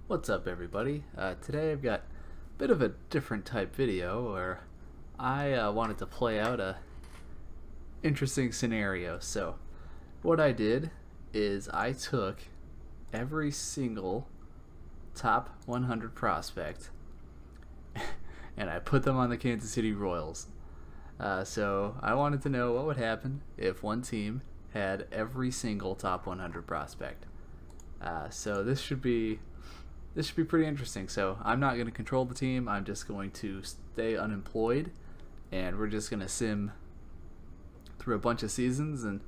What's up, everybody? Today I've got a bit of a different type video where I wanted to play out a interesting scenario. So what I did is I took every single top 100 prospect and I put them on the Kansas City Royals. So I wanted to know what would happen if one team had every single top 100 prospect. So this should be pretty interesting. So I'm not going to control the team. I'm just going to stay unemployed, and we're just going to sim through a bunch of seasons and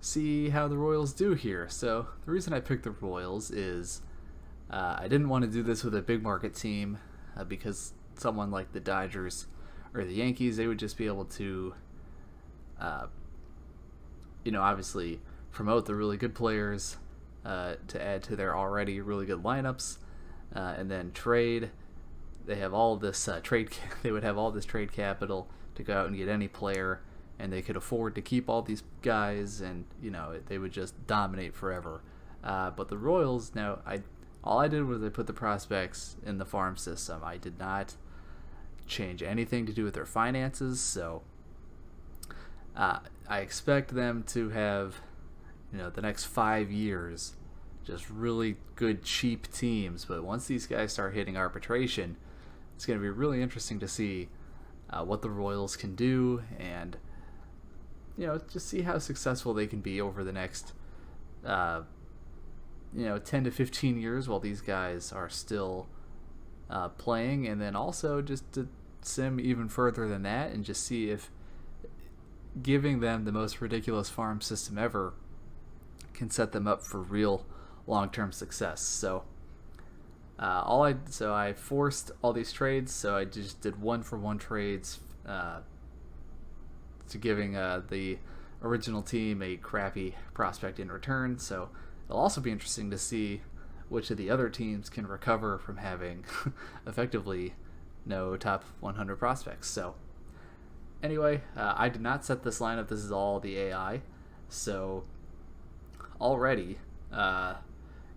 see how the Royals do here. So the reason I picked the Royals is I didn't want to do this with a big market team because someone like the Dodgers or the Yankees, they would just be able to, obviously promote the really good players to add to their already really good lineups, and then trade. They have all this they would have all this trade capital to go out and get any player, and they could afford to keep all these guys, and they would just dominate forever. But the Royals, all I did was I put the prospects in the farm system. I did not change anything to do with their finances, so I expect them to have the next 5 years just really good cheap teams. But once these guys start hitting arbitration, it's going to be really interesting to see what the Royals can do, and just see how successful they can be over the next 10 to 15 years while these guys are still playing, and then also just to sim even further than that and just see if giving them the most ridiculous farm system ever can set them up for real long-term success. So I forced all these trades. So I just did 1-for-1 trades to giving the original team a crappy prospect in return. So it'll also be interesting to see which of the other teams can recover from having effectively no top 100 prospects. So anyway, I did not set this lineup. This is all the AI. So already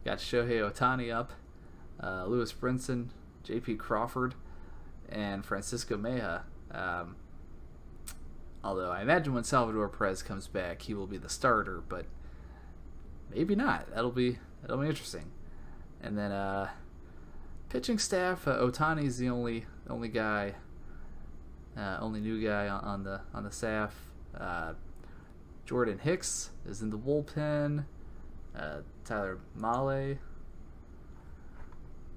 got Shohei Ohtani up, Lewis Brinson, J.P. Crawford, and Francisco Mejia. Although I imagine when Salvador Perez comes back, he will be the starter, but maybe not. That'll be interesting. And then pitching staff, Ohtani's the only new guy on the staff. Jordan Hicks is in the bullpen. Tyler Mahle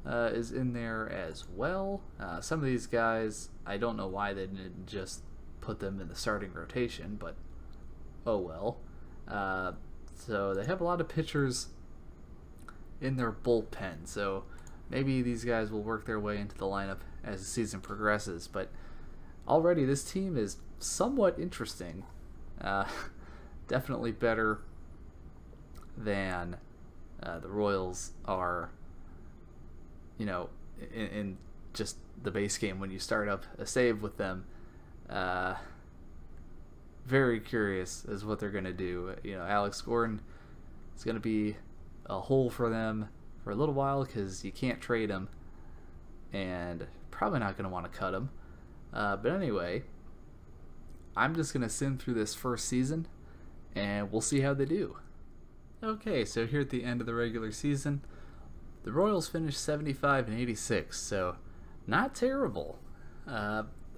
is in there as well. Some of these guys, I don't know why they didn't just put them in the starting rotation, but oh well. So they have a lot of pitchers in their bullpen, so maybe these guys will work their way into the lineup as the season progresses. But already this team is somewhat interesting. Definitely better than the Royals are, in just the base game when you start up a save with them. Very curious as what they're going to do. Alex Gordon is going to be a hole for them for a little while because you can't trade him, and probably not going to want to cut him. But anyway, I'm just going to sim through this first season, and we'll see how they do. Okay, so here at the end of the regular season, the Royals finished 75-86, so not terrible.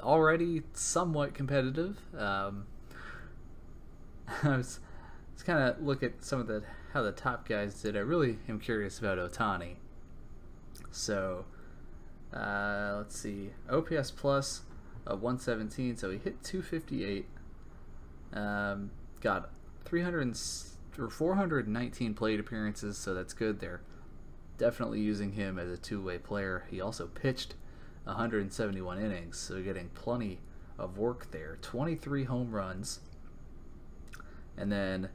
Already somewhat competitive. I was kind of look at some of how the top guys did. I really am curious about Ohtani. So let's see, OPS plus 117, so he hit 258. Got 419 plate appearances, so that's good. They're definitely using him as a two-way player. He also pitched 171 innings, so getting plenty of work there. 23 home runs, and then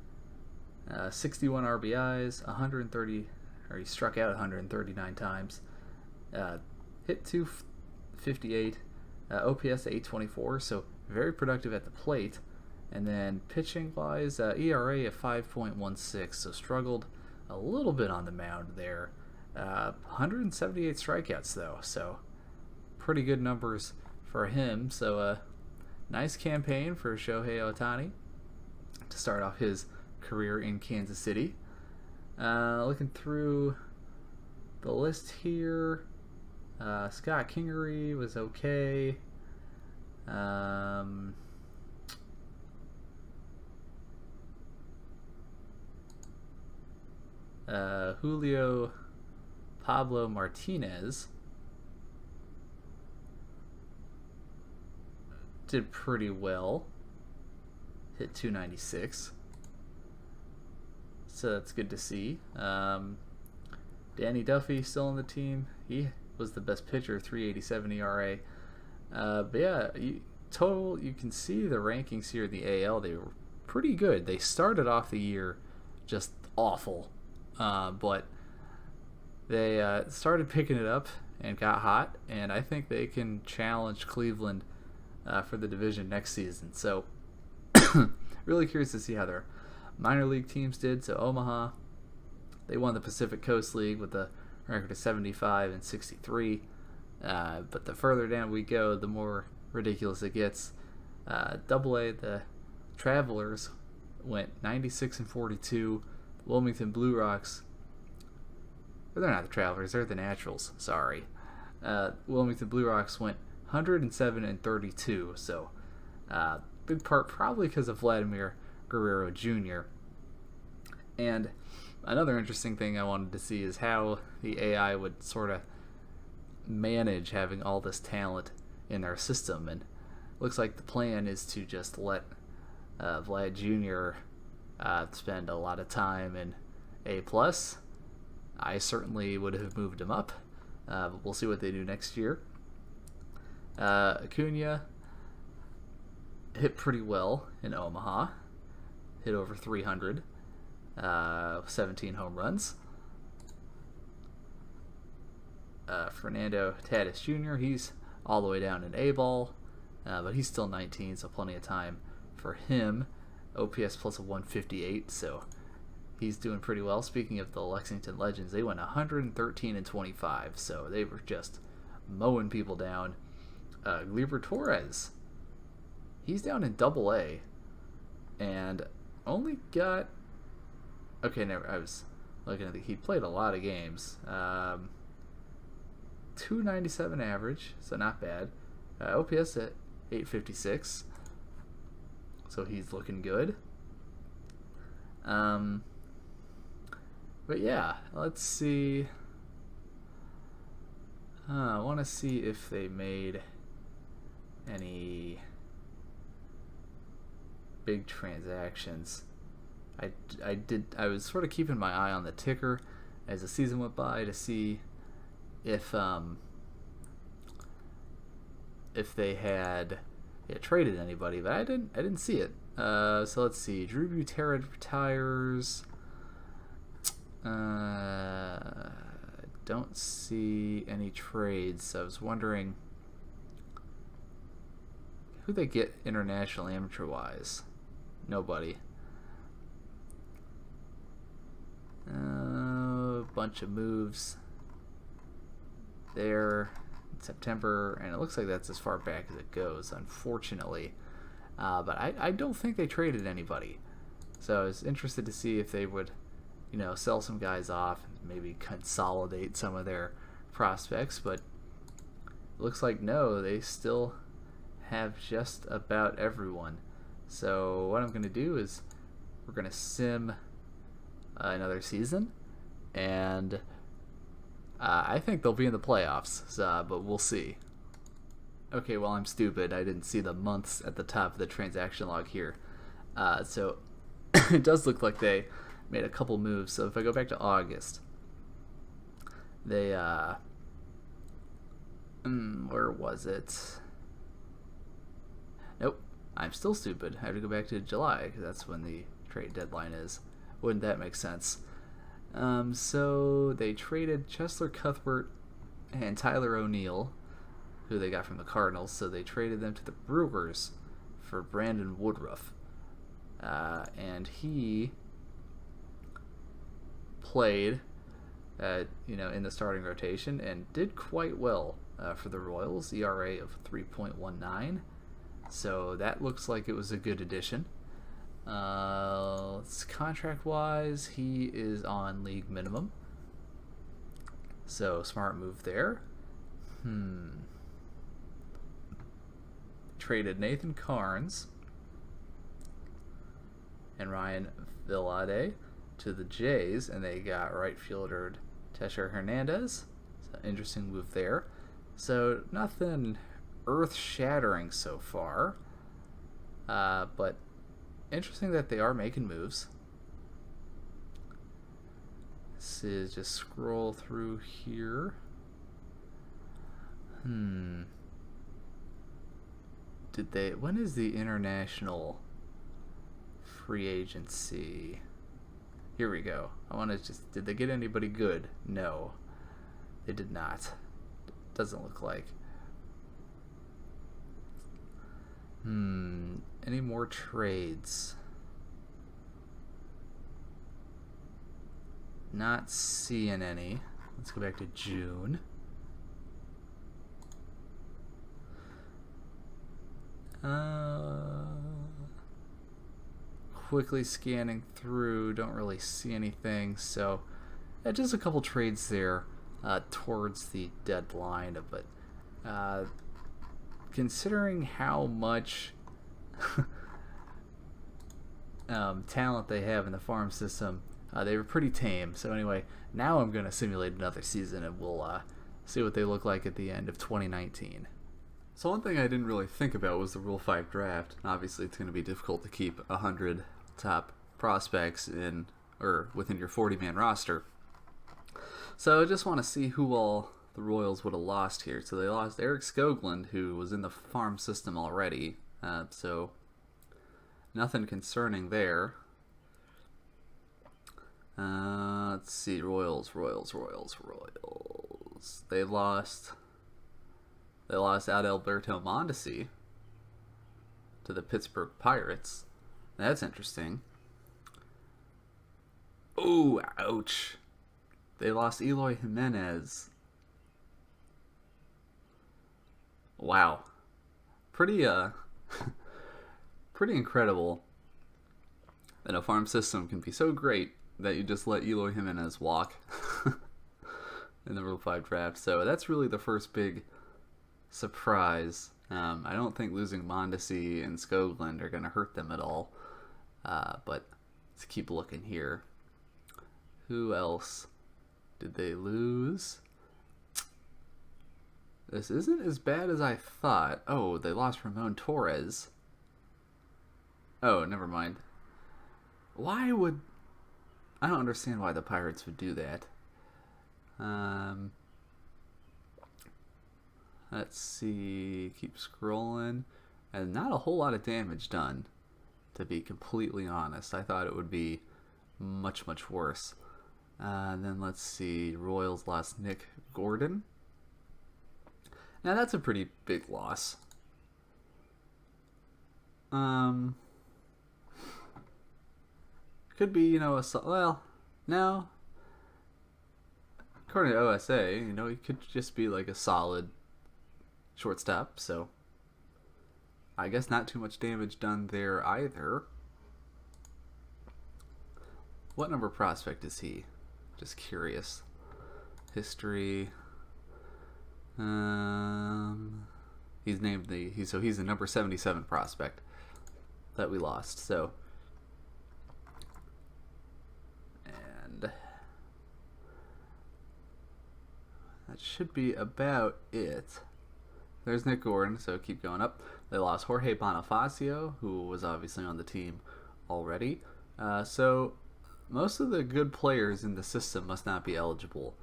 61 RBIs, 130, or he struck out 139 times. Hit 258, OPS 824, so very productive at the plate. And then pitching-wise, ERA of 5.16, so struggled a little bit on the mound there. 178 strikeouts though, so pretty good numbers for him. So nice campaign for Shohei Ohtani to start off his career in Kansas City. Looking through the list here, Scott Kingery was okay. Julio Pablo Martinez did pretty well. Hit 296. So that's good to see. Danny Duffy still on the team. He was the best pitcher, 3.87 ERA. But yeah, you can see the rankings here in the AL. They were pretty good. They started off the year just awful, but they started picking it up and got hot. And I think they can challenge Cleveland for the division next season. So really curious to see how their minor league teams did. So Omaha, they won the Pacific Coast League with a record of 75 and 63. But the further down we go, the more ridiculous it gets. Double A, the Travelers went 96 and 42. Wilmington Blue Rocks, they're not the Travelers, they're the Naturals. Sorry. Wilmington Blue Rocks went 107 and 32. So big part probably because of Vladimir Guerrero Jr. And another interesting thing I wanted to see is how the AI would sort of manage having all this talent in their system. And it looks like the plan is to just let Vlad Jr. Spend a lot of time in A+. I certainly would have moved him up, but we'll see what they do next year. Acuna hit pretty well in Omaha. Hit over 300. 17 home runs. Fernando Tatis Jr., he's all the way down in A-ball, but he's still 19, so plenty of time for him. OPS plus a 158, so he's doing pretty well. Speaking of the Lexington Legends, they went 113 and 25, so they were just mowing people down. Gleyber Torres, he's down in Double A, and only got... Okay, I was looking at he played a lot of games. 297 average, so not bad. OPS at 856, so he's looking good. But yeah, let's see. I want to see if they made any big transactions. I was sort of keeping my eye on the ticker as the season went by to see if they had traded anybody, but I didn't see it. So let's see. Drew Butera retires. Don't see any trades. So I was wondering who they get international amateur wise. Nobody. Bunch of moves there in September, and it looks like that's as far back as it goes, unfortunately. But I don't think they traded anybody, so I was interested to see if they would, sell some guys off and maybe consolidate some of their prospects. But it looks like no, they still have just about everyone. So what I'm going to do is we're going to sim another season, and I think they'll be in the playoffs, but we'll see. Okay, well, I'm stupid. I didn't see the months at the top of the transaction log here. So it does look like they made a couple moves. So if I go back to August, they, where was it? Nope, I'm still stupid. I have to go back to July, because that's when the trade deadline is. Wouldn't that make sense? So they traded Cheslor Cuthbert and Tyler O'Neill, who they got from the Cardinals. So they traded them to the Brewers for Brandon Woodruff. And he played in the starting rotation and did quite well for the Royals. ERA of 3.19. So that looks like it was a good addition. Contract-wise, he is on league minimum. So smart move there. Traded Nathan Carnes and Ryan Vilade to the Jays, and they got right fielder Tesher Hernandez. So interesting move there. So nothing earth-shattering so far, but interesting that they are making moves. This is just scroll through here. When is the international free agency? Here we go. Did they get anybody good? No, they did not. Doesn't look like. Any more trades? Not seeing any. Let's go back to June. Quickly scanning through, don't really see anything. So, just a couple trades there towards the deadline. But considering how much talent they have in the farm system, they were pretty tame. So anyway, now I'm going to simulate another season, and we'll see what they look like at the end of 2019. So one thing I didn't really think about was the Rule 5 draft. Obviously, it's going to be difficult to keep 100 top prospects within your 40-man roster. So I just want to see who all the Royals would have lost here. So they lost Eric Skoglund, who was in the farm system already. So nothing concerning there. Let's see, Royals. They lost Adalberto Mondesi to the Pittsburgh Pirates. That's interesting. Ooh, ouch. They lost Eloy Jimenez. Wow. Pretty incredible that a farm system can be so great that you just let Eloy Jimenez walk in the Rule 5 draft. So that's really the first big surprise. I don't think losing Mondesi and Skoglund are going to hurt them at all. But let's keep looking here. Who else did they lose? This isn't as bad as I thought. Oh, they lost Ramon Torres. Oh, never mind. I don't understand why the Pirates would do that. Let's see. Keep scrolling. And not a whole lot of damage done, to be completely honest. I thought it would be much, much worse. Then let's see. Royals lost Nick Gordon. Now that's a pretty big loss. Could be, no. According to OSA, he could just be like a solid shortstop. So I guess not too much damage done there either. What number prospect is he? Just curious. History. He's the number 77 prospect that we lost. So, and that should be about it. There's Nick Gordon, so keep going up. They lost Jorge Bonifacio, who was obviously on the team already. So most of the good players in the system must not be eligible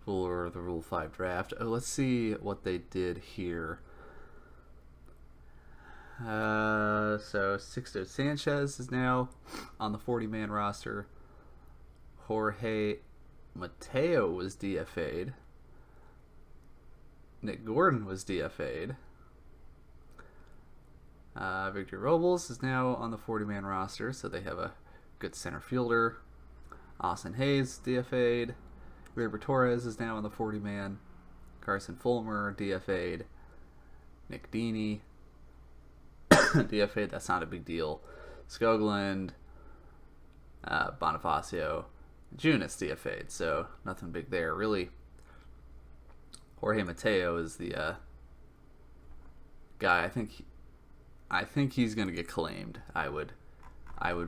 for the Rule 5 draft. Let's see what they did here. So Sixto Sanchez is now on the 40-man roster. Jorge Mateo was DFA'd. Nick Gordon was DFA'd. Victor Robles is now on the 40-man roster, so they have a good center fielder. Austin Hayes DFA'd. Gleyber Torres is now on the 40-man. Carson Fulmer, DFA'd. Nick Dini, DFA'd. That's not a big deal. Skoglund, Bonifacio, Junis DFA'd. So nothing big there. Really, Jorge Mateo is the guy. I think he's going to get claimed. I would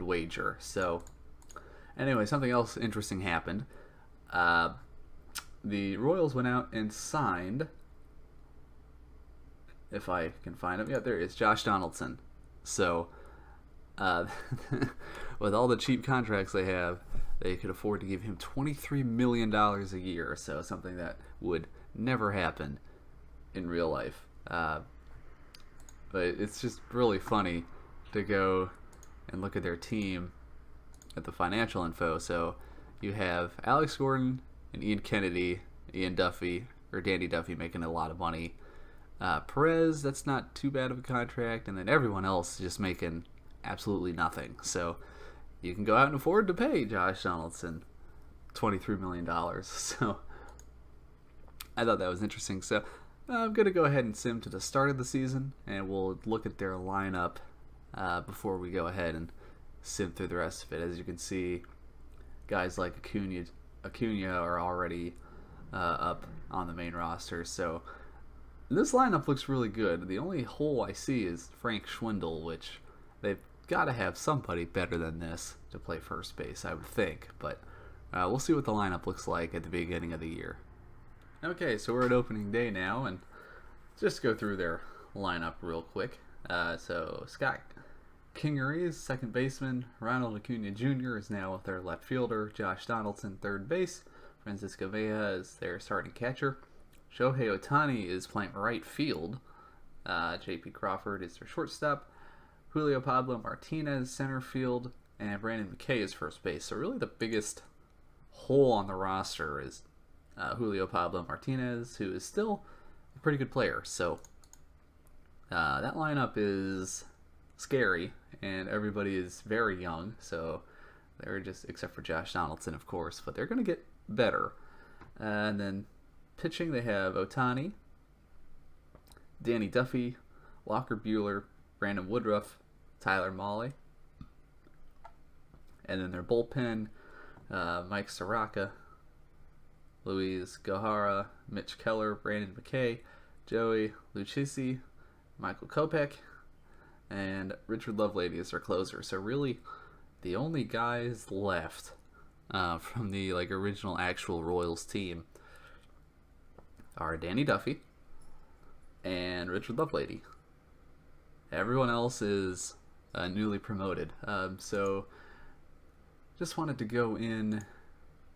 wager. So anyway, something else interesting happened. The Royals went out and signed, if I can find him, yeah, there is, Josh Donaldson. So with all the cheap contracts they have, they could afford to give him $23 million a year. So something that would never happen in real life. But it's just really funny to go and look at their team at the financial info. So you have Alex Gordon and Ian Kennedy, Danny Duffy making a lot of money. Perez, that's not too bad of a contract, and then everyone else just making absolutely nothing. So you can go out and afford to pay Josh Donaldson $23 million. So I thought that was interesting. So I'm going to go ahead and sim to the start of the season, and we'll look at their lineup before we go ahead and sim through the rest of it. As you can see, guys like Acuna are already up on the main roster. So this lineup looks really good. The only hole I see is Frank Schwindel, which they've got to have somebody better than this to play first base, I would think. But we'll see what the lineup looks like at the beginning of the year. Okay, so we're at opening day now, and just go through their lineup real quick. So Scott Kingery is second baseman. Ronald Acuna Jr. is now their left fielder. Josh Donaldson, third base. Francisco Villa is their starting catcher. Shohei Ohtani is playing right field. J.P. Crawford is their shortstop. Julio Pablo Martinez, center field. And Brandon McKay is first base. So really the biggest hole on the roster is Julio Pablo Martinez, who is still a pretty good player. So that lineup is scary, and everybody is very young. So they're just, except for Josh Donaldson, of course, but they're going to get better. And then pitching, they have Ohtani, Danny Duffy, Walker Buehler, Brandon Woodruff, Tyler Mahle. And then their bullpen, Mike Soraka, Luis Gohara, Mitch Keller, Brandon McKay, Joey Lucchesi, Michael Kopech, and Richard Lovelady is their closer. So really, the only guys left from the original actual Royals team are Danny Duffy and Richard Lovelady. Everyone else is newly promoted. So just wanted to go in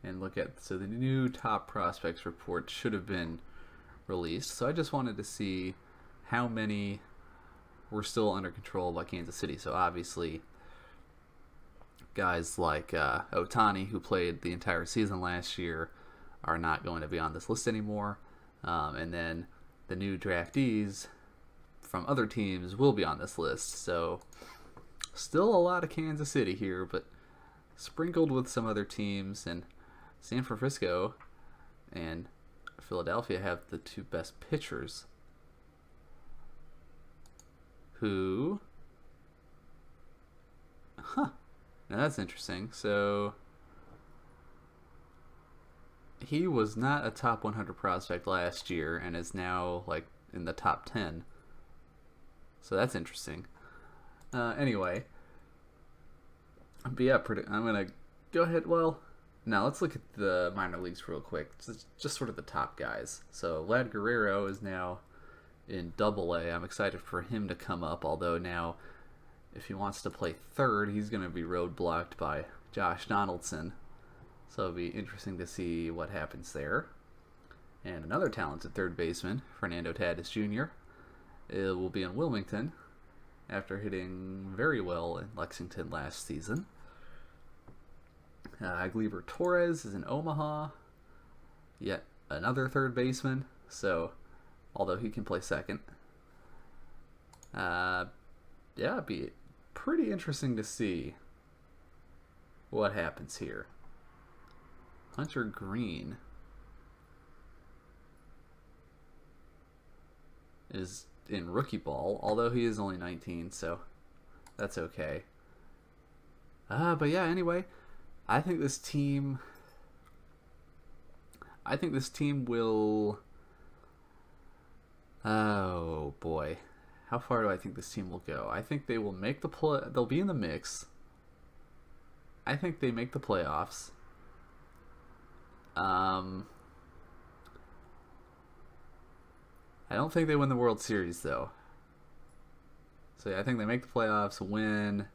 and look at, so the new top prospects report should have been released. So I just wanted to see how many were still under control by Kansas City. So obviously guys like Ohtani, who played the entire season last year, are not going to be on this list anymore. And then the new draftees from other teams will be on this list. So still a lot of Kansas City here, but sprinkled with some other teams. And San Francisco and Philadelphia have the two best pitchers, who, now that's interesting. So he was not a top 100 prospect last year and is now in the top 10. So that's interesting. Anyway, but yeah, I'm gonna go ahead. Well, now let's look at the minor leagues real quick. Just sort of the top guys. So Vlad Guerrero is now in Double-A. I'm excited for him to come up, although now if he wants to play third, he's going to be roadblocked by Josh Donaldson. So it'll be interesting to see what happens there. And another talented third baseman, Fernando Tatis Jr., it will be in Wilmington after hitting very well in Lexington last season. Gleyber Torres is in Omaha, yet another third baseman, so although he can play second. It'd be pretty interesting to see what happens here. Hunter Green is in rookie ball, although he is only 19, so that's okay. But yeah, anyway, I think this team will. Oh boy, how far do I think this team will go? I think they will make the play. They'll be in the mix. I think they make the playoffs. I don't think they win the World Series though. So yeah, I think they make the playoffs, win.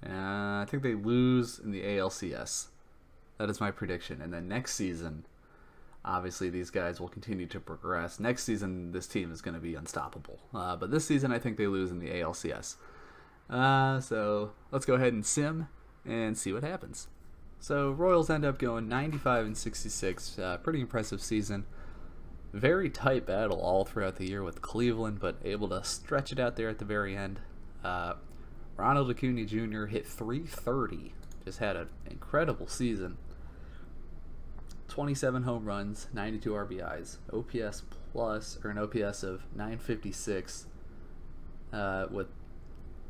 I think they lose in the ALCS. That is my prediction. And then next season, obviously these guys will continue to progress. Next season, this team is going to be unstoppable. But this season, I think they lose in the ALCS. So let's go ahead and sim and see what happens. So Royals end up going 95-66. Pretty impressive season. Very tight battle all throughout the year with Cleveland, but able to stretch it out there at the very end. Ronald Acuna Jr. hit .330. Just had an incredible season. 27 home runs, 92 RBIs, OPS plus, or an OPS of 956.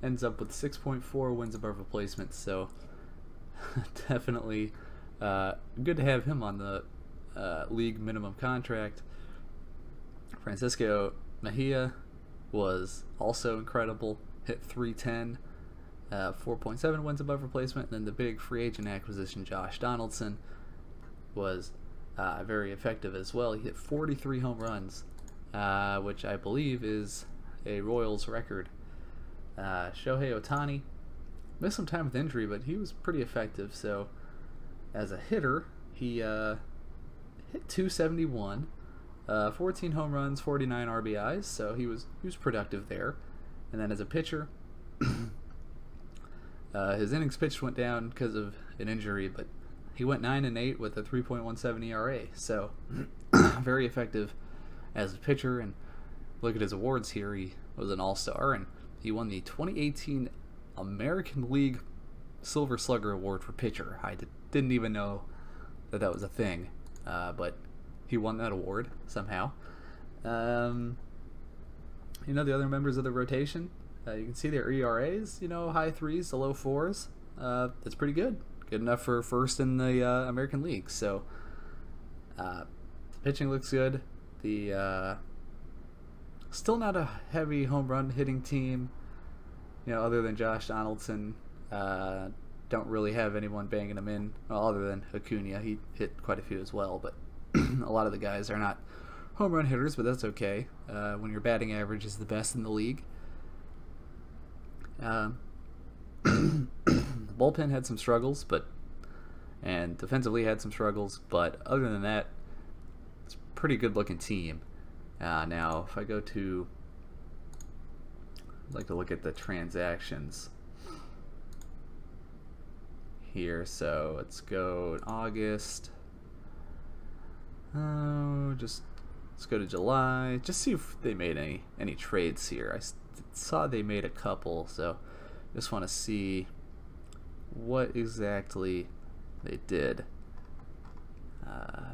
Ends up with 6.4 wins above replacement. So definitely good to have him on the league minimum contract. Francisco Mejia was also incredible. Hit .310. 4.7 wins above replacement. And then the big free agent acquisition, Josh Donaldson, was very effective as well. He hit 43 home runs, which I believe is a Royals record. Shohei Ohtani missed some time with injury, but he was pretty effective. So as a hitter, he hit .271, 14 home runs, 49 RBIs. So he was productive there. And then as a pitcher, his innings pitched went down because of an injury, but he went 9-8 with a 3.17 ERA. So very effective as a pitcher. And look at his awards here. He was an all-star, and he won the 2018 American League Silver Slugger Award for pitcher. I didn't even know that was a thing, but he won that award somehow. The other members of the rotation, you can see their ERAs, high 3s to low 4s. That's pretty good. Good enough for first in the American League. So the pitching looks good. The still not a heavy home run hitting team, other than Josh Donaldson. Don't really have anyone banging them in, other than Acuna. He hit quite a few as well, but a lot of the guys are not home run hitters, but that's okay when your batting average is the best in the league. The bullpen had some struggles, and defensively had some struggles, but other than that, it's a pretty good looking team. Now, if I go to, I'd like to look at the transactions here. So let's go in August. Let's go to July. Just see if they made any trades here. I saw they made a couple, so just want to see what exactly they did.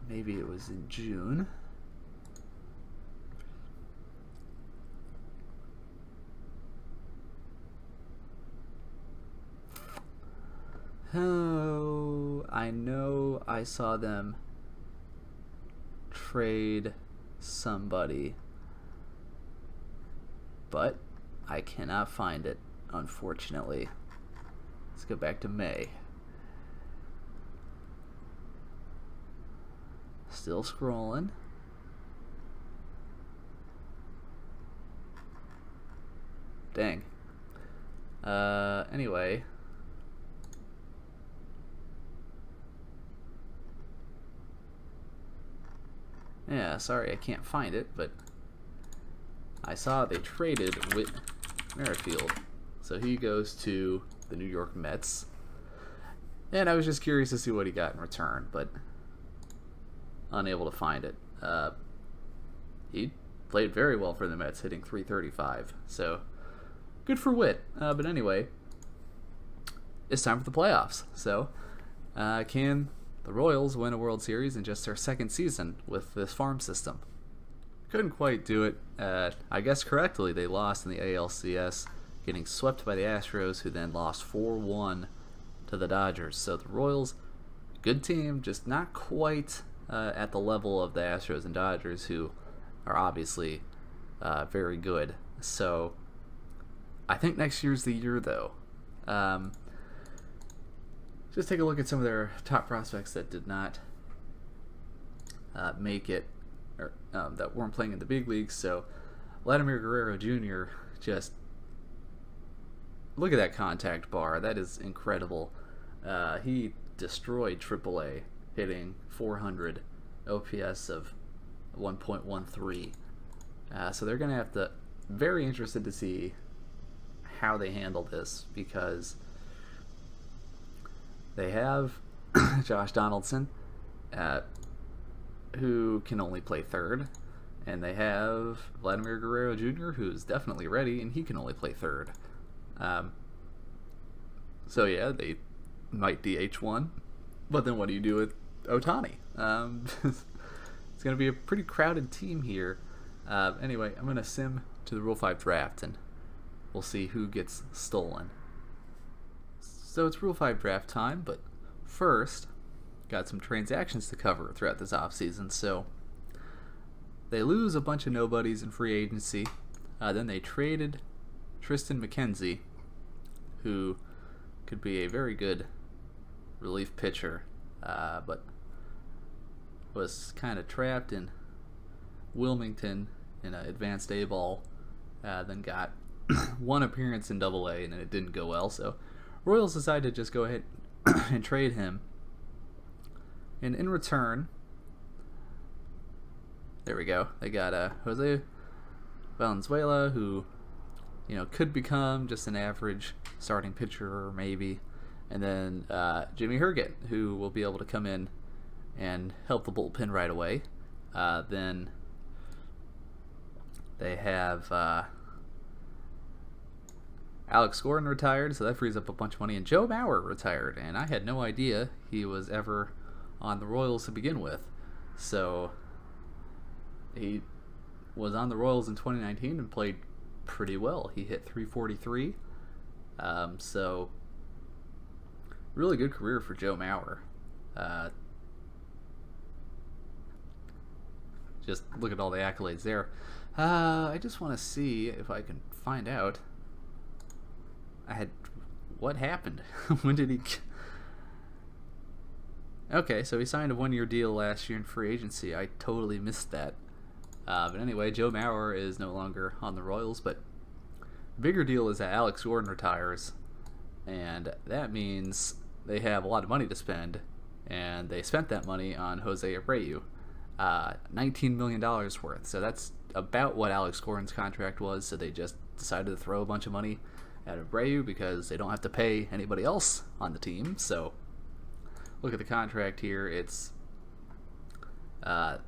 Maybe it was in June. Oh, I know I saw them trade somebody, but I cannot find it, unfortunately. Let's go back to May. Still scrolling. Dang. Anyway. Yeah, sorry I can't find it, but I saw they traded Whit Merrifield. So he goes to the New York Mets. And I was just curious to see what he got in return, but unable to find it. He played very well for the Mets, hitting .335. So good for Whit. But anyway, it's time for the playoffs. So can the Royals win a World Series in just their second season with this farm system? couldn't quite do it. I guess correctly, they lost in the ALCS, getting swept by the Astros, who then lost 4-1 to the Dodgers. So the Royals, good team, just not quite at the level of the Astros and Dodgers, who are obviously very good. So I think next year's the year, though. Just take a look at some of their top prospects that did not make it, or that weren't playing in the big leagues. So Vladimir Guerrero Jr., just look at that contact bar. That is incredible. He destroyed AAA, hitting 400, OPS of 1.13. So they're going to have to, very interested to see how they handle this, because they have Josh Donaldson, who can only play third, and they have Vladimir Guerrero Jr., who's definitely ready, and he can only play third. So yeah, they might DH one, but then what do you do with Ohtani? It's going to be a pretty crowded team here. Anyway, I'm going to sim to the Rule 5 draft, and we'll see who gets stolen. So it's Rule 5 draft time, but first, got some transactions to cover throughout this offseason. So they lose a bunch of nobodies in free agency. Then they traded Tristan McKenzie, who could be a very good relief pitcher, but was kind of trapped in Wilmington in an advanced A-ball, then got one appearance in Double-A, and it didn't go well. So Royals decided to just go ahead and trade him. And in return, there we go, they got Jose Valenzuela, who, you know, could become just an average starting pitcher maybe. And then Jimmy Herget, who will be able to come in and help the bullpen right away. Then they have Alex Gordon retired, so that frees up a bunch of money. And Joe Mauer retired, and I had no idea he was ever on the Royals to begin with. So he was on the Royals in 2019 and played pretty well. He hit .343. So really good career for Joe Mauer. Just look at all the accolades there. I just want to see if I can find out. What happened? When did he? Okay, so he signed a 1-year deal last year in free agency. I totally missed that. But anyway, Joe Mauer is no longer on the Royals. But the bigger deal is that Alex Gordon retires, and that means they have a lot of money to spend, and they spent that money on Jose Abreu, $19 million worth. So that's about what Alex Gordon's contract was. So they just decided to throw a bunch of money at Abreu because they don't have to pay anybody else on the team. So look at the contract here. It's quite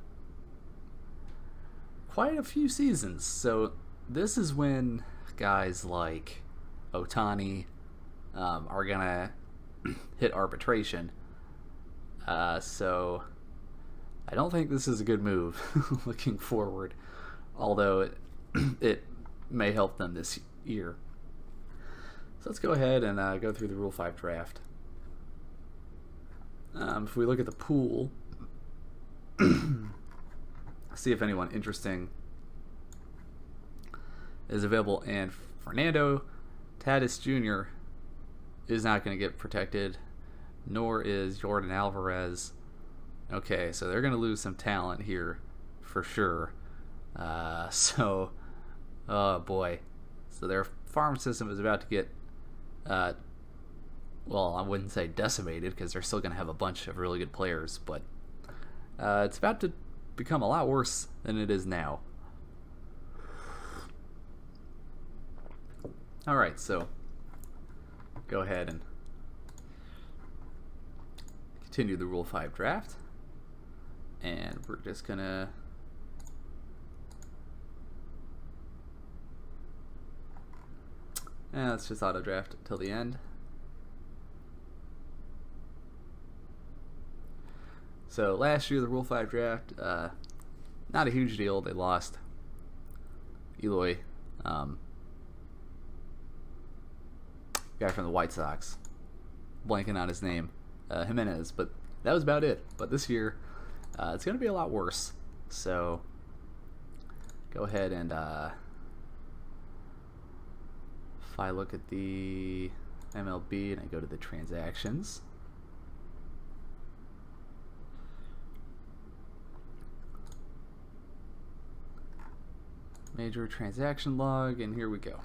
a few seasons. So this is when guys like Ohtani are gonna hit arbitration. So I don't think this is a good move looking forward, although it may help them this year. So let's go ahead and go through the Rule 5 draft. If we look at the pool, see if anyone interesting is available. And Fernando Tatis Jr. is not going to get protected, nor is Jordan Alvarez. Okay, so they're going to lose some talent here for sure. Oh boy. So their farm system is about to get, well, I wouldn't say decimated, because they're still going to have a bunch of really good players, but it's about to become a lot worse than it is now. Alright, so go ahead and continue the Rule 5 draft. And we're just going to let's just auto draft till the end. So last year, the Rule 5 draft, not a huge deal. They lost Eloy, guy from the White Sox, blanking on his name, Jimenez, but that was about it. But this year, it's going to be a lot worse. So go ahead and if I look at the MLB and I go to the transactions, major transaction log, and here we go.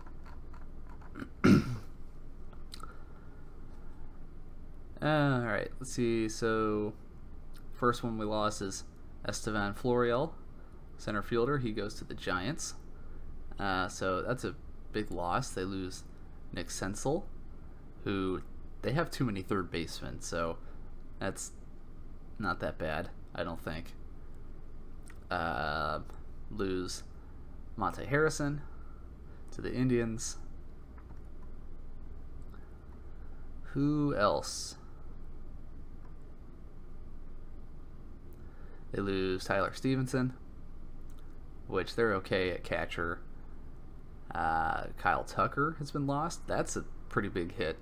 Alright, let's see. So first one we lost is Estevan Florial, center fielder. He goes to the Giants. So that's a big loss. They lose Nick Senzel, who they have too many third basemen, so that's not that bad, I don't think. Lose Monte Harrison to the Indians. Who else? They lose Tyler Stevenson, which they're okay at catcher. Kyle Tucker has been lost. That's a pretty big hit.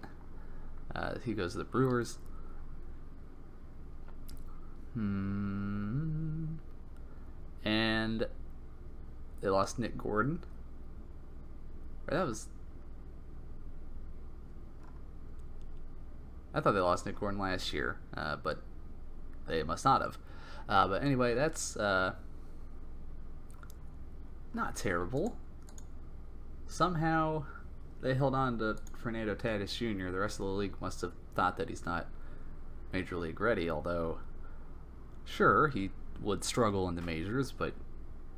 He goes to the Brewers. And they lost Nick Gordon. I thought they lost Nick Gordon last year, but they must not have. But anyway, that's not terrible. Somehow they held on to Fernando Tatis Jr. The rest of the league must have thought that he's not Major League ready, although sure, he would struggle in the majors, but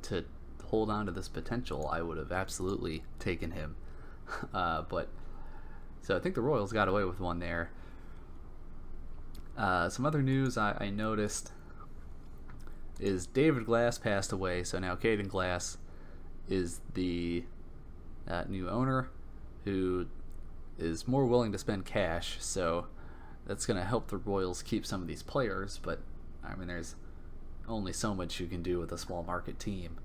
to hold on to this potential, I would have absolutely taken him. But so I think the Royals got away with one there. Some other news I noticed is David Glass passed away, so now Caden Glass is the new owner, who is more willing to spend cash, so that's going to help the Royals keep some of these players, but I mean, there's only so much you can do with a small market team.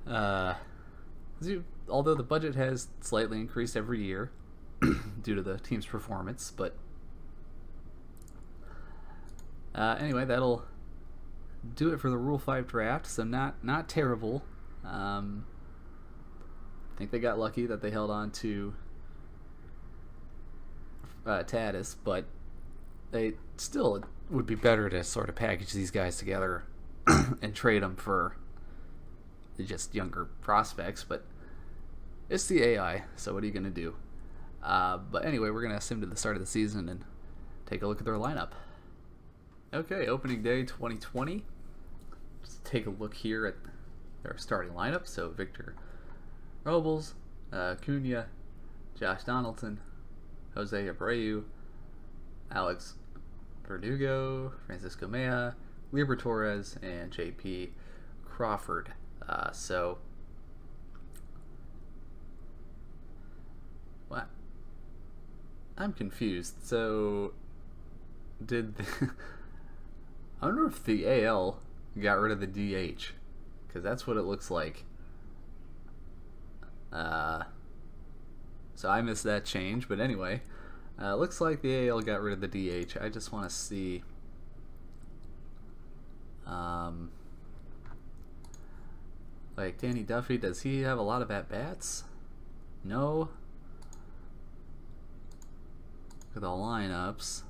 Although the budget has slightly increased every year due to the team's performance, but anyway, that'll do it for the Rule 5 draft, so not terrible. I think they got lucky that they held on to Tatis, but they still would be better to sort of package these guys together and trade them for just younger prospects, but it's the AI, so what are you going to do? But anyway, we're going to sim to the start of the season and take a look at their lineup. Okay, opening day 2020. Just take a look here at their starting lineup. So Victor Robles, Cunha, Josh Donaldson, Jose Abreu, Alex Verdugo, Francisco Mejia, Lieber Torres, and JP Crawford. What? I'm confused. So, I wonder if the AL got rid of the DH, because that's what it looks like. So I missed that change, but anyway, looks like the AL got rid of the DH. I just want to see. Like Danny Duffy, does he have a lot of at-bats? No. Look at the lineups.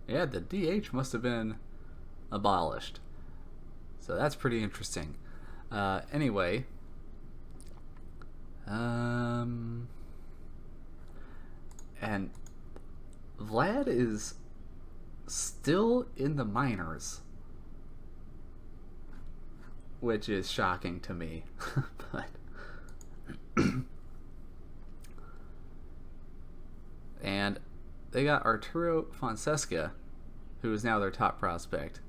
Yeah, the DH must have been abolished. So that's pretty interesting. Anyway. And Vlad is still in the minors, which is shocking to me. But and they got Arturo Fonseca, who is now their top prospect.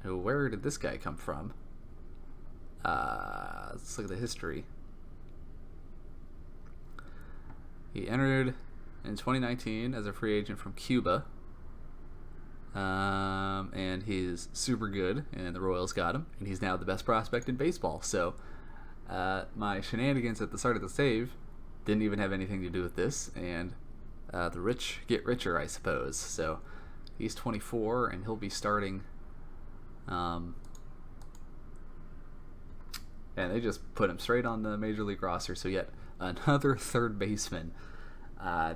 Where did this guy come from? Let's look at the history. He entered in 2019 as a free agent from Cuba. And he's super good, and the Royals got him, and he's now the best prospect in baseball. So my shenanigans at the start of the save didn't even have anything to do with this, and the rich get richer, I suppose. So he's 24, and he'll be starting. And they just put him straight on the Major League roster, so yet another third baseman.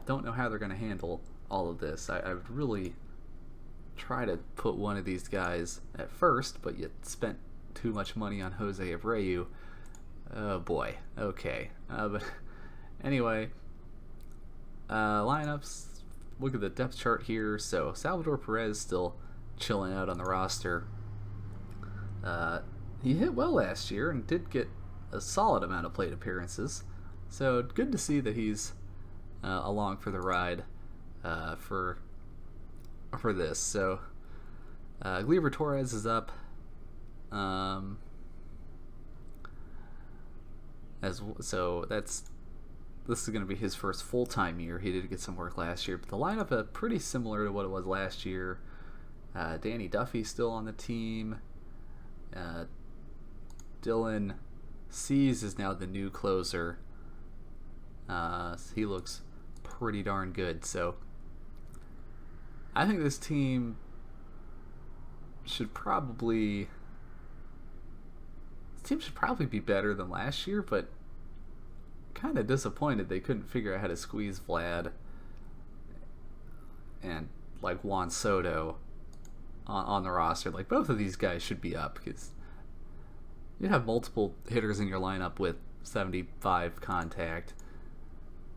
Don't know how they're going to handle all of this. I would really try to put one of these guys at first, but you spent too much money on Jose Abreu. Oh boy. Okay. But anyway, lineups. Look at the depth chart here. So Salvador Perez still chilling out on the roster. He hit well last year and did get a solid amount of plate appearances. So good to see that he's along for the ride for this. So Gleyber Torres is up. So this is going to be his first full-time year. He did get some work last year, but the lineup is pretty similar to what it was last year. Danny Duffy's still on the team. Dylan Cease is now the new closer. He looks pretty darn good. So I think this team should probably be better than last year, but kind of disappointed they couldn't figure out how to squeeze Vlad and like Juan Soto on the roster. Like, both of these guys should be up, because you have multiple hitters in your lineup with 75 contact,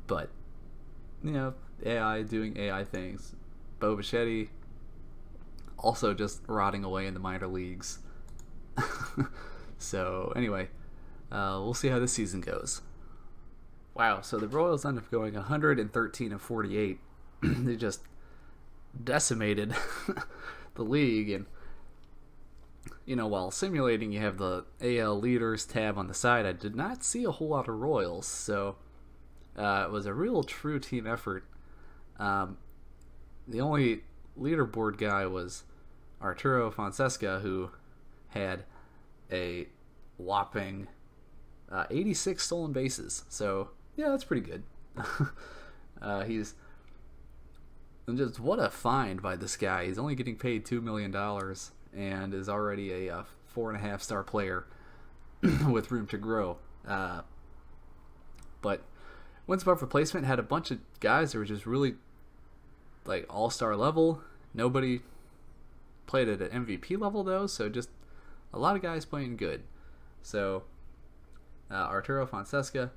but AI doing AI things. Bo Bichetti also just rotting away in the minor leagues. So anyway, we'll see how this season goes. Wow, so the Royals end up going 113-48. They just decimated the league, and while simulating, you have the AL leaders tab on the side. I did not see a whole lot of Royals, so it was a real true team effort. The only leaderboard guy was Arturo Fonseca, who had a whopping 86 stolen bases. So yeah, that's pretty good. He's just, what a find by this guy. He's only getting paid $2 million and is already a 4.5-star player with room to grow. But wins above replacement had a bunch of guys that were just really like all-star level. Nobody played at an MVP level though, so just a lot of guys playing good. So Arturo Fonseca,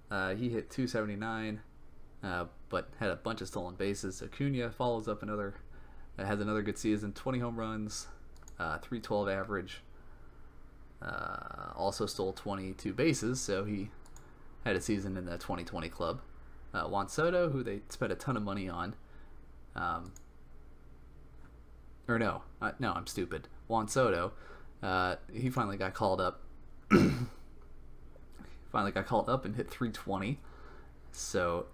he hit 279, but had a bunch of stolen bases. Acuna follows up has another good season, 20 home runs, 312 average. Also stole 22 bases, so he had a season in the 2020 club. Juan Soto, who they spent a ton of money on. I'm stupid. Juan Soto, he finally got called up. And hit 320. So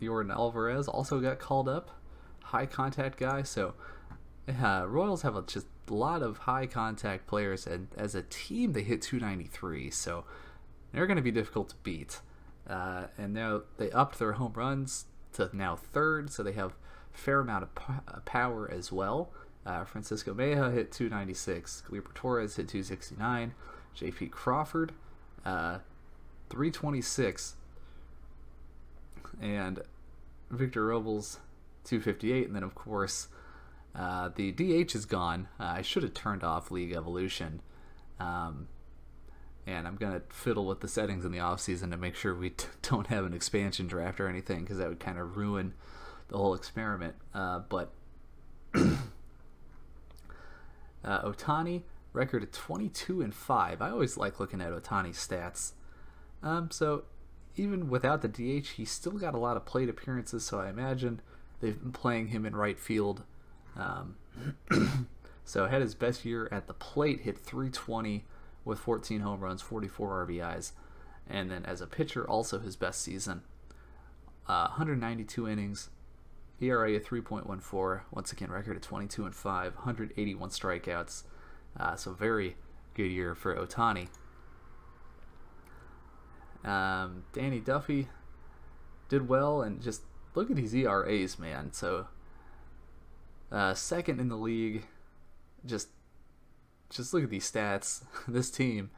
Jordan Alvarez also got called up, high contact guy. So Royals have just a lot of high contact players, and as a team they hit 293. So they're going to be difficult to beat. And now they upped their home runs to now third, so they have a fair amount of power as well. Francisco Mejia hit 296. Gleyber Torres hit 269. J.P. Crawford 326, and Victor Robles 258. And then of course the DH is gone. I should have turned off League Evolution, and I'm gonna fiddle with the settings in the off season to make sure we don't have an expansion draft or anything, because that would kind of ruin the whole experiment. But Ohtani, record of 22-5. I always like looking at Ohtani's stats. So even without the DH, he's still got a lot of plate appearances, so I imagine they've been playing him in right field. So had his best year at the plate, hit 320 with 14 home runs, 44 RBIs. And then as a pitcher, also his best season. 192 innings, ERA of 3.14. Once again, record of 22-5, 181 strikeouts. So very good year for Ohtani. Danny Duffy did well, and just look at these ERAs, man. So second in the league. Just look at these stats. This team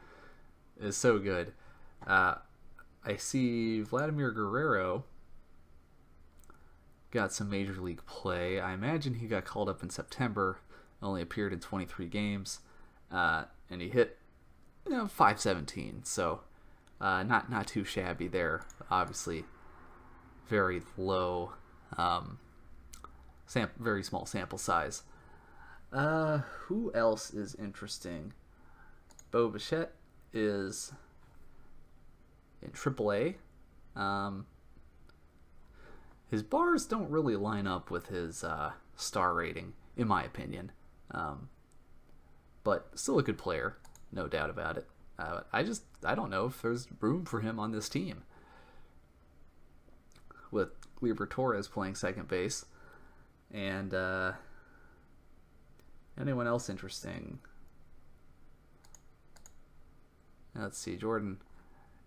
is so good. I see Vladimir Guerrero got some major league play. I imagine he got called up in September, only appeared in 23 games, and he hit 517. So not too shabby there. Obviously, very low, very small sample size. Who else is interesting? Bo Bichette is in AAA. His bars don't really line up with his star rating, in my opinion. But still a good player, no doubt about it. I don't know if there's room for him on this team. With Gleyber Torres playing second base. And anyone else interesting? Let's see, Jordan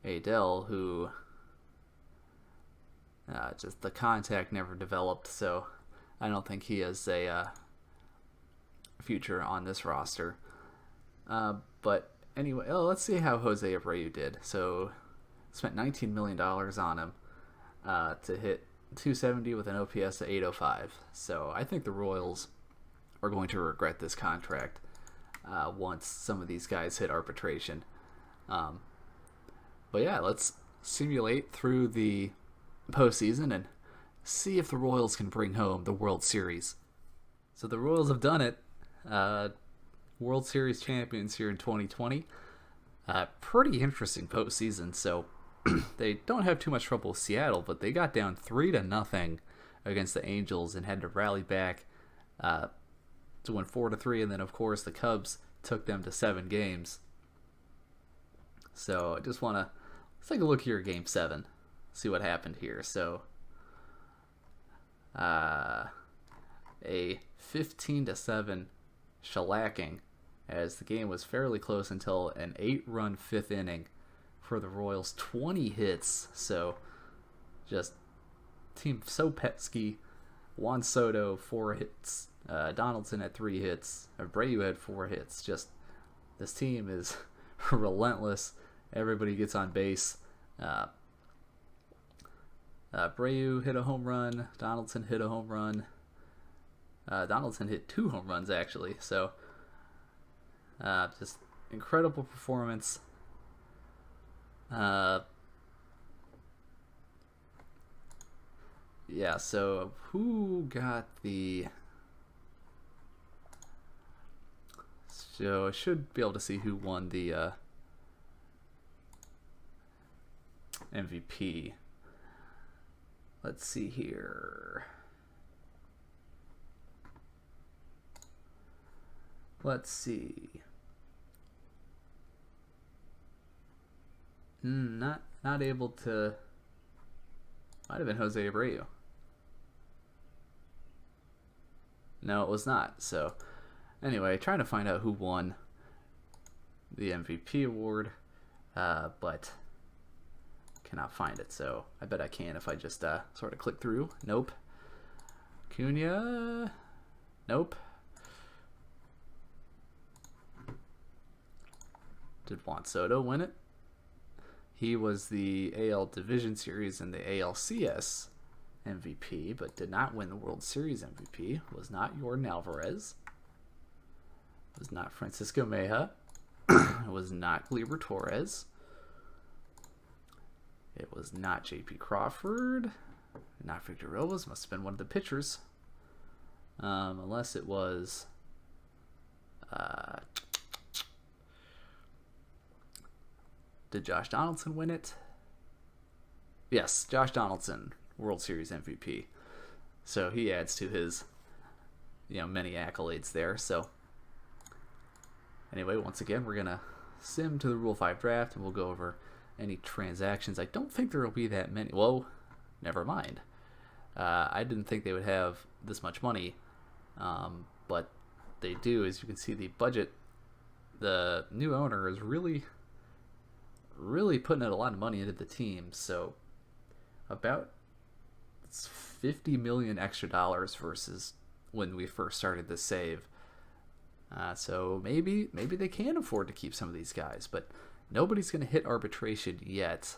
Adele, who just the contact never developed, so I don't think he has a future on this roster. But anyway, let's see how Jose Abreu did. So spent $19 million on him to hit 270 with an OPS of 805. So I think the Royals are going to regret this contract once some of these guys hit arbitration. But yeah, let's simulate through the postseason and see if the Royals can bring home the World Series. So the Royals have done it. World Series champions here in 2020. Pretty interesting postseason. So they don't have too much trouble with Seattle, but they got down 3-0 against the Angels and had to rally back to win 4-3. And then, of course, the Cubs took them to 7 games. So I just want to let's take a look here at Game 7. See what happened here. So a 15-7 shellacking, as the game was fairly close until an 8-run 5th inning for the Royals. 20 hits. So just team so pesky. Juan Soto 4 hits. Donaldson had 3 hits. Abreu had 4 hits. Just this team is relentless. Everybody gets on base. Abreu hit a home run. Donaldson hit a home run. Donaldson hit 2 home runs, actually. So, just incredible performance. Yeah, so who got the... So I should be able to see who won the MVP. Let's see here. Let's see. Not able to. Might have been Jose Abreu. No, it was not. So, anyway, trying to find out who won the MVP award, but cannot find it. So I bet I can if I just sort of click through. Nope. Cunha. Nope. Did Juan Soto win it? He was the AL Division Series and the ALCS MVP, but did not win the World Series MVP. Was not Yordan Alvarez. Was not Francisco Mejia. It was not Gleyber Torres. It was not J.P. Crawford. Not Victor Robles. Must have been one of the pitchers. Unless it was... Did Josh Donaldson win it? Yes, Josh Donaldson, World Series MVP. So he adds to his, many accolades there. So anyway, once again, we're going to sim to the Rule 5 draft, and we'll go over any transactions. I don't think there will be that many. Whoa, never mind. I didn't think they would have this much money, but they do. As you can see, the budget, the new owner is really putting in a lot of money into the team. So about it's 50 million extra dollars versus when we first started this save. So maybe they can afford to keep some of these guys, but nobody's going to hit arbitration yet.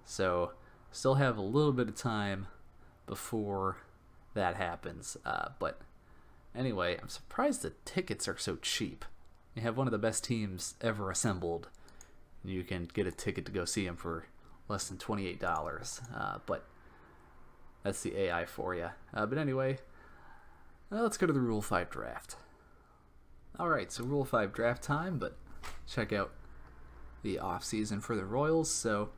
So still have a little bit of time before that happens. But anyway, I'm surprised the tickets are so cheap. You have one of the best teams ever assembled. You can get a ticket to go see them for less than $28. But that's the AI for you. But anyway, let's go to the Rule 5 draft. Alright, so Rule 5 draft time, but check out the off-season for the Royals. So,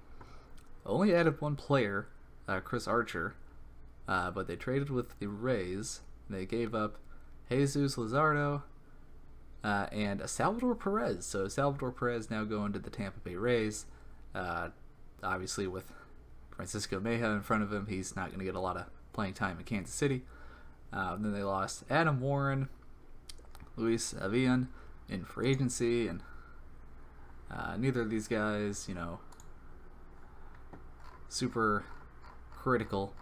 only added one player, Chris Archer, but they traded with the Rays. They gave up Jesus Luzardo and a Salvador Perez. So Salvador Perez now going to the Tampa Bay Rays. Obviously with Francisco Mejia in front of him, he's not going to get a lot of playing time in Kansas City. Then they lost Adam Warren, Luis Avian in free agency, and neither of these guys, super critical.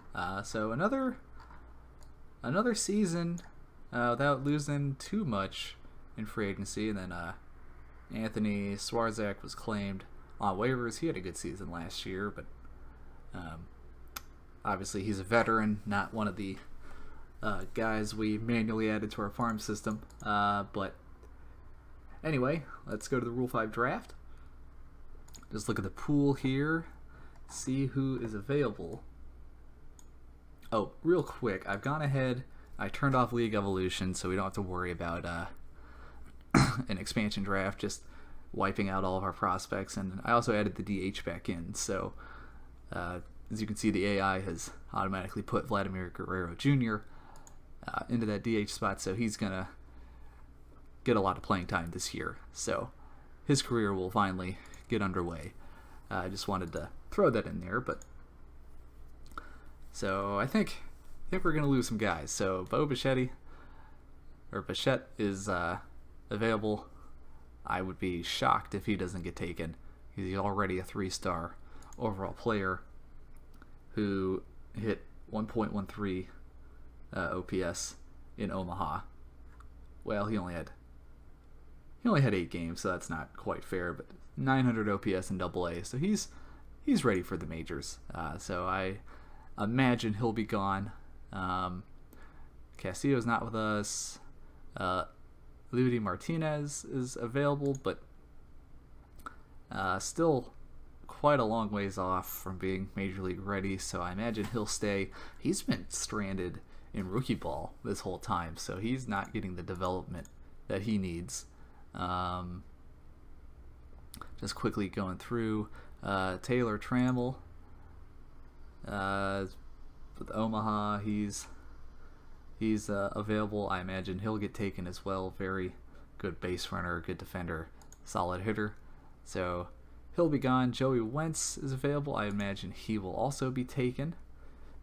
So another season without losing too much in free agency. And then Anthony Swarzak was claimed on waivers. He had a good season last year, but obviously he's a veteran, not one of the guys we manually added to our farm system. But anyway, let's go to the Rule 5 draft. Just look at the pool here, see who is available. Oh, real quick, I've gone ahead, I turned off League Evolution so we don't have to worry about an expansion draft just wiping out all of our prospects, and I also added the DH back in. So as you can see, the AI has automatically put Vladimir Guerrero Jr. Into that DH spot, so he's going to get a lot of playing time this year. So his career will finally get underway. I just wanted to throw that in there, but so I think we're going to lose some guys. So Bo Bichette is available. I would be shocked if he doesn't get taken. He's already a 3-star overall player who hit 1.13 OPS in Omaha. Well, he only had 8 games, so that's not quite fair, but 900 OPS in AA, so he's ready for the majors. So I imagine he'll be gone. Castillo's not with us. Ludy Martinez is available, but still quite a long ways off from being major league ready, so I imagine he'll stay. He's been stranded in rookie ball this whole time, so he's not getting the development that he needs. Just quickly going through Taylor Trammell with Omaha, he's available. I imagine he'll get taken as well. Very good base runner, good defender, solid hitter, so he'll be gone. Joey Wentz is available. I imagine he will also be taken,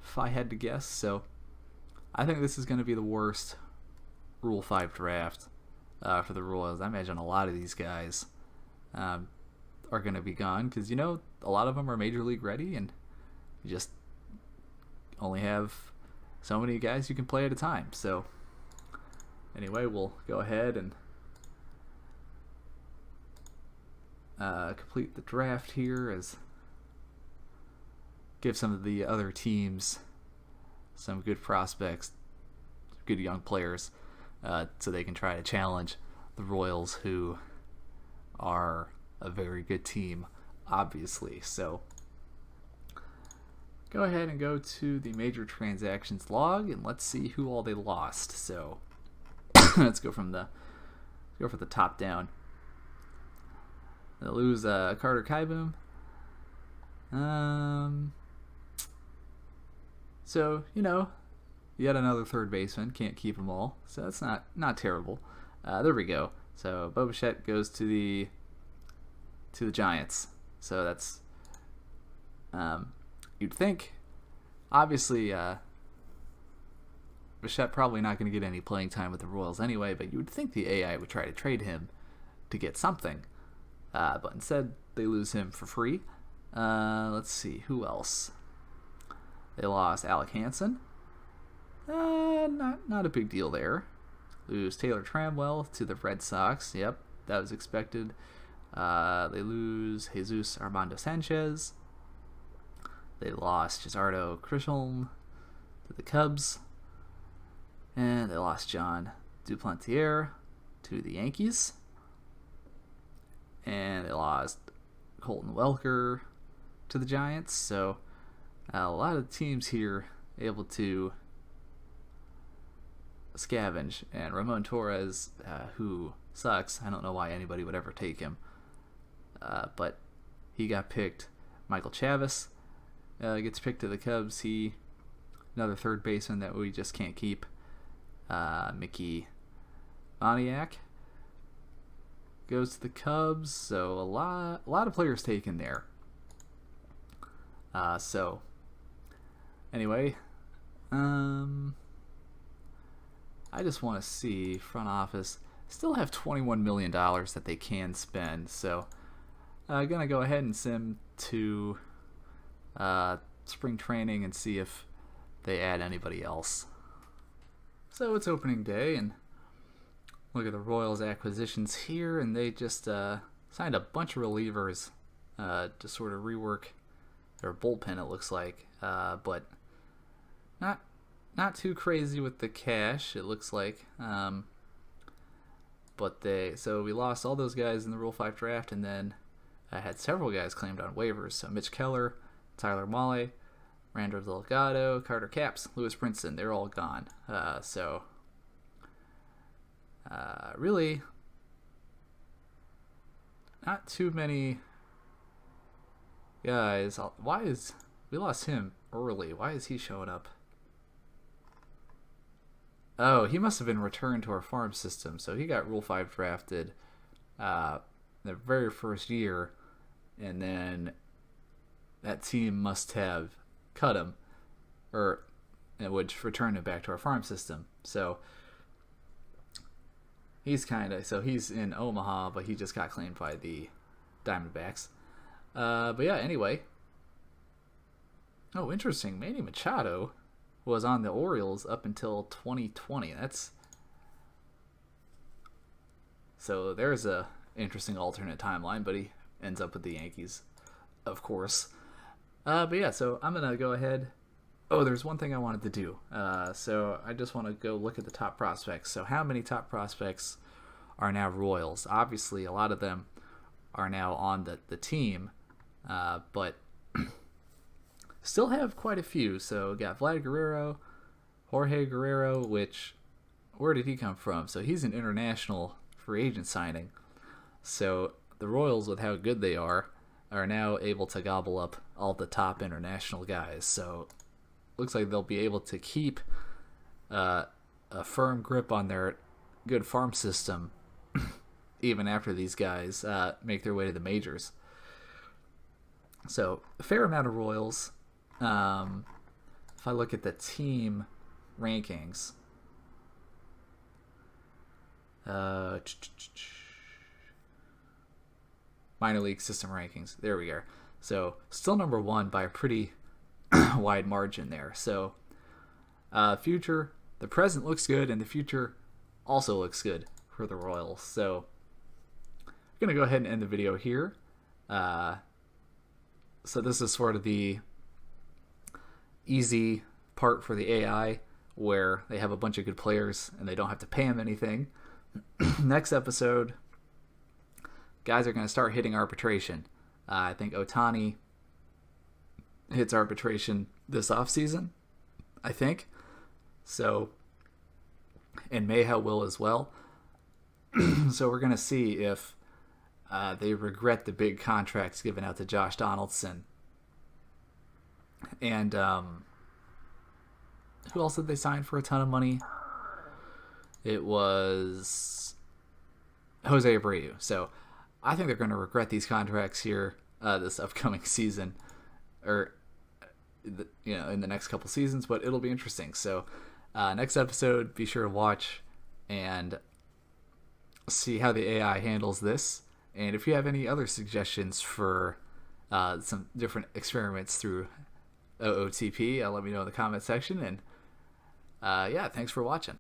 if I had to guess. So I think this is going to be the worst Rule 5 draft for the Royals. I imagine a lot of these guys are going to be gone because, a lot of them are major league ready, and you just only have so many guys you can play at a time. So anyway, we'll go ahead and complete the draft here, as give some of the other teams some good prospects, good young players, so they can try to challenge the Royals, who are a very good team, obviously. So go ahead and go to the major transactions log, and let's see who all they lost. So let's go from the top down. They lose Carter Kieboom. So yet another third baseman. Can't keep them all, so that's not terrible. There we go. So Bo Bichette goes to the Giants. So that's You'd think, obviously, Bichette probably not going to get any playing time with the Royals anyway, but you would think the AI would try to trade him to get something. But instead, they lose him for free. Let's see, who else? They lost Alec Hansen. Not a big deal there. Lose Taylor Tramwell to the Red Sox. Yep, that was expected. They lose Jesus Armando Sanchez. They lost Gisardo Crisholm to the Cubs. And they lost John Duplantier to the Yankees. And they lost Colton Welker to the Giants. So a lot of teams here able to scavenge. And Ramon Torres, who sucks, I don't know why anybody would ever take him. But he got picked. Michael Chavis gets picked to the Cubs. Another third baseman that we just can't keep. Mickey Moniak goes to the Cubs. So a lot of players taken there. So anyway, I just want to see front office still have $21 million that they can spend. So I'm going to go ahead and send to spring training and see if they add anybody else. So it's opening day, and look at the Royals acquisitions here, and they just signed a bunch of relievers to sort of rework their bullpen, it looks like. But not too crazy with the cash, it looks like. So we lost all those guys in the Rule 5 draft, and then I had several guys claimed on waivers. So Mitch Keller, Tyler Mahle, Randall Delgado, Carter Capps, Lewis Brinson, they're all gone. Really not too many guys. We lost him early? Why is he showing up? Oh, he must have been returned to our farm system. So he got Rule 5 drafted the very first year, and then that team must have cut him, or it would return him back to our farm system. So he's in Omaha, but he just got claimed by the Diamondbacks. But yeah, anyway. Oh, interesting. Manny Machado was on the Orioles up until 2020. So there's a interesting alternate timeline, but he ends up with the Yankees, of course. But yeah, so I'm going to go ahead. Oh, there's one thing I wanted to do. So I just want to go look at the top prospects. So how many top prospects are now Royals? Obviously, a lot of them are now on the team, but still have quite a few. So got Vlad Guerrero, Jorge Guerrero, where did he come from? So he's an international free agent signing. So the Royals, with how good they are now able to gobble up all the top international guys. So looks like they'll be able to keep a firm grip on their good farm system even after these guys make their way to the majors. So a fair amount of Royals. If I look at the team rankings, minor league system rankings, there we are. So still number one by a pretty wide margin there. So future, the present looks good, and the future also looks good for the Royals. So I'm going to go ahead and end the video here. So this is sort of the easy part for the AI, where they have a bunch of good players and they don't have to pay them anything. Next episode, guys are going to start hitting arbitration. I think Ohtani hits arbitration this offseason, I think. So, and Mayhew will as well. So we're going to see if they regret the big contracts given out to Josh Donaldson. And who else did they sign for a ton of money? It was Jose Abreu. So I think they're going to regret these contracts here this upcoming season, or in the next couple seasons, but it'll be interesting. So next episode, be sure to watch and see how the AI handles this. And if you have any other suggestions for some different experiments through OOTP, let me know in the comment section. And thanks for watching.